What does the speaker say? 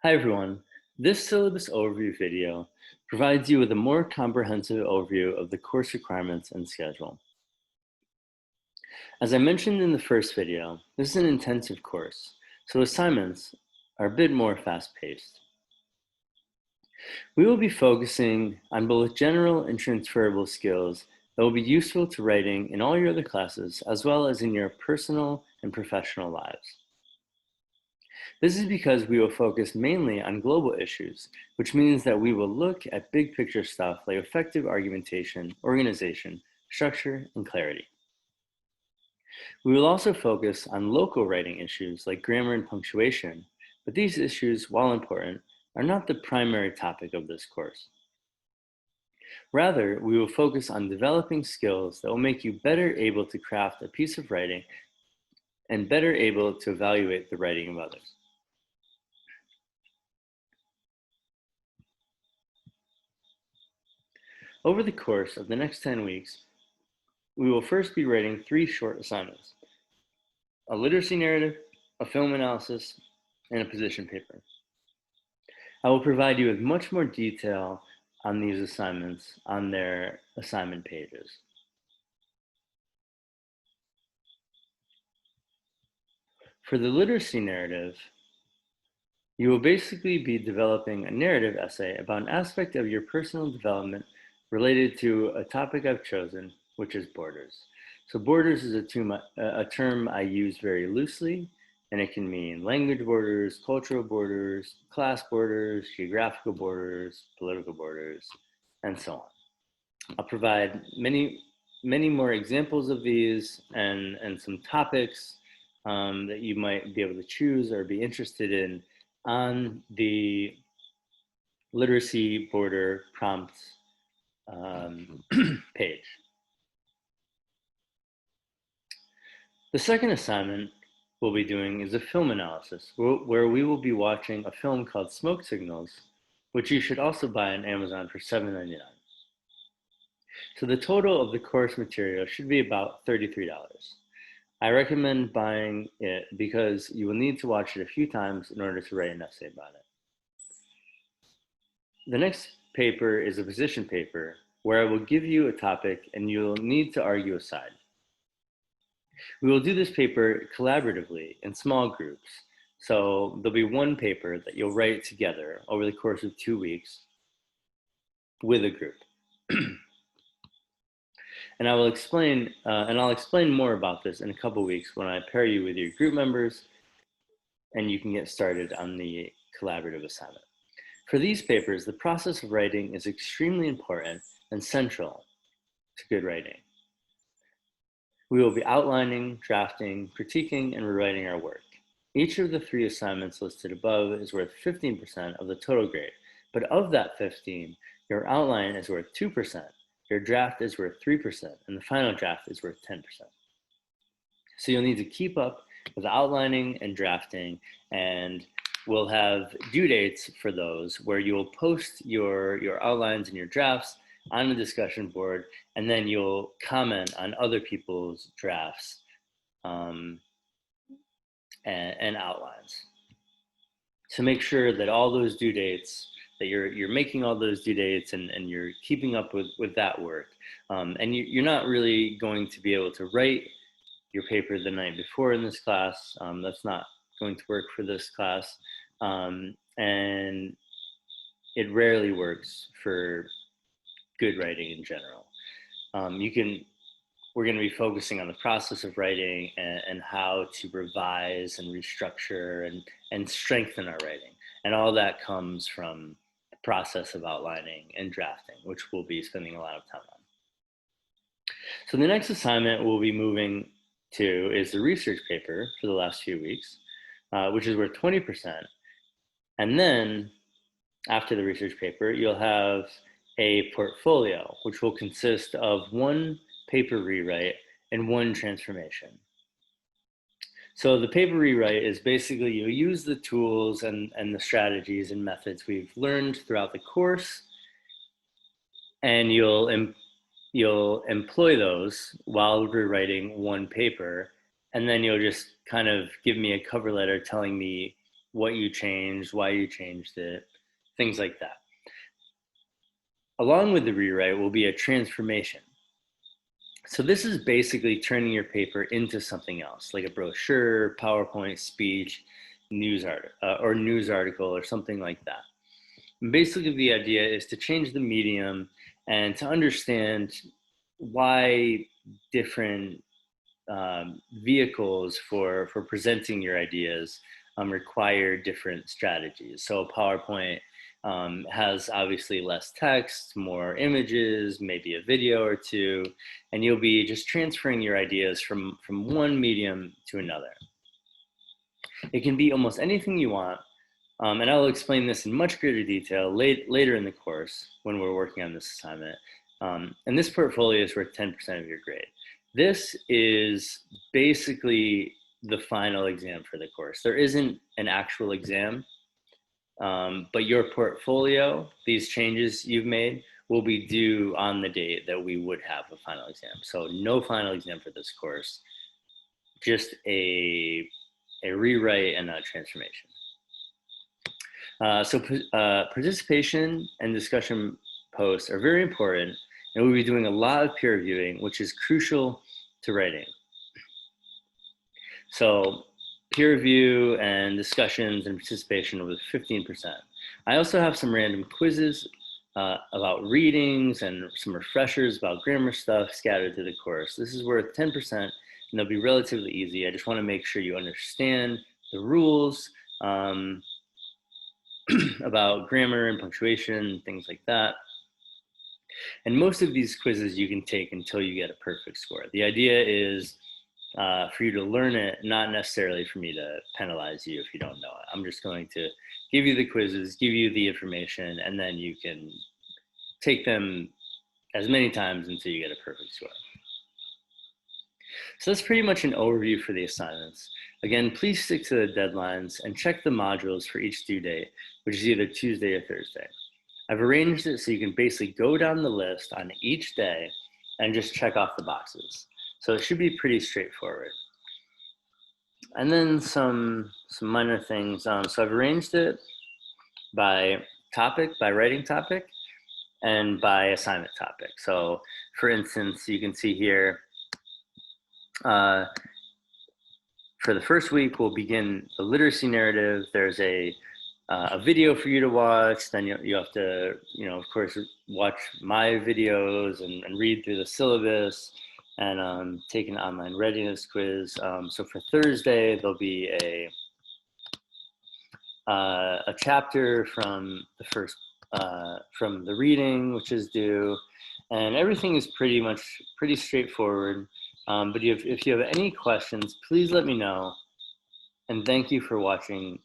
Hi everyone. This syllabus overview video provides you with a more comprehensive overview of the course requirements and schedule. As I mentioned in the first video, this is an intensive course, so assignments are a bit more fast-paced. We will be focusing on both general and transferable skills that will be useful to writing in all your other classes, as well as in your personal and professional lives. This is because we will focus mainly on global issues, which means that we will look at big picture stuff like effective argumentation, organization, structure, and clarity. We will also focus on local writing issues like grammar and punctuation, but these issues, while important, are not the primary topic of this course. Rather, we will focus on developing skills that will make you better able to craft a piece of writing and better able to evaluate the writing of others. Over the course of the next 10 weeks, we will first be writing 3 short assignments: a literacy narrative, a film analysis, and a position paper. I will provide you with much more detail on these assignments on their assignment pages. For the literacy narrative, you will basically be developing a narrative essay about an aspect of your personal development related to a topic I've chosen, which is borders. So borders is a term I use very loosely, and it can mean language borders, cultural borders, class borders, geographical borders, political borders, and so on. I'll provide many more examples of these and some topics that you might be able to choose or be interested in on the literacy border prompts page. The second assignment we'll be doing is a film analysis, where we will be watching a film called Smoke Signals, which you should also buy on Amazon for $7.99. So the total of the course material should be about $33. I recommend buying it because you will need to watch it a few times in order to write an essay about it. The next paper is a position paper where I will give you a topic and you'll need to argue a side. We will do this paper collaboratively in small groups. So there'll be one paper that you'll write together over the course of 2 weeks with a group. And I'll explain more about this in a couple weeks when I pair you with your group members and you can get started on the collaborative assignment. For these papers, the process of writing is extremely important and central to good writing. We will be outlining, drafting, critiquing, and rewriting our work. Each of the 3 assignments listed above is worth 15% of the total grade, but of that 15, your outline is worth 2%, your draft is worth 3%, and the final draft is worth 10%. So you'll need to keep up with outlining and drafting, and we'll have due dates for those where you'll post your outlines and your drafts on the discussion board, and then you'll comment on other people's drafts and outlines. So make sure that all those due dates, that you're making all those due dates and you're keeping up with that work. And you're not really going to be able to write your paper the night before in this class. That's not going to work for this class. And it rarely works for good writing in general. We're going to be focusing on the process of writing and how to revise and restructure and strengthen our writing. And all that comes from the process of outlining and drafting, which we'll be spending a lot of time on. So the next assignment we'll be moving to is the research paper for the last few weeks, which is worth 20%. And then after the research paper, you'll have a portfolio, which will consist of 1 paper rewrite and 1 transformation. So the paper rewrite is basically you use the tools and the strategies and methods we've learned throughout the course, and you'll employ those while we're writing 1 paper, and then you'll just kind of give me a cover letter telling me what you changed, why you changed it, things like that. Along with the rewrite will be a transformation. So this is basically turning your paper into something else, like a brochure, PowerPoint, speech, news article or something like that. And basically, the idea is to change the medium and to understand why different vehicles for presenting your ideas require different strategies. So PowerPoint has obviously less text, more images, maybe a video or two, and you'll be just transferring your ideas from one medium to another. It can be almost anything you want, and I'll explain this in much greater detail later in the course when we're working on this assignment. And this portfolio is worth 10% of your grade. This is basically the final exam for the course. There isn't an actual exam, but your portfolio, these changes you've made, will be due on the date that we would have a final exam. So no final exam for this course, just a rewrite and a transformation. Participation and discussion posts are very important, and we'll be doing a lot of peer reviewing, which is crucial to writing. So peer review and discussions and participation with 15%. I also have some random quizzes about readings and some refreshers about grammar stuff scattered through the course. This is worth 10%, and they'll be relatively easy. I just want to make sure you understand the rules about grammar and punctuation and things like that. And most of these quizzes you can take until you get a perfect score. The idea is for you to learn it, not necessarily for me to penalize you if you don't know it. I'm just going to give you the quizzes, give you the information, and then you can take them as many times until you get a perfect score. So that's pretty much an overview for the assignments. Again, please stick to the deadlines and check the modules for each due date, which is either Tuesday or Thursday. I've arranged it so you can basically go down the list on each day and just check off the boxes. So it should be pretty straightforward. And then some minor things. So I've arranged it by topic, by writing topic, and by assignment topic. So for instance, you can see here, for the first week, we'll begin the literacy narrative. There's a video for you to watch. Then you have to, of course, watch my videos and read through the syllabus and take an online readiness quiz. So for Thursday, there'll be a chapter from the first, from the reading, which is due, and everything is pretty straightforward. But if you have any questions, please let me know. And thank you for watching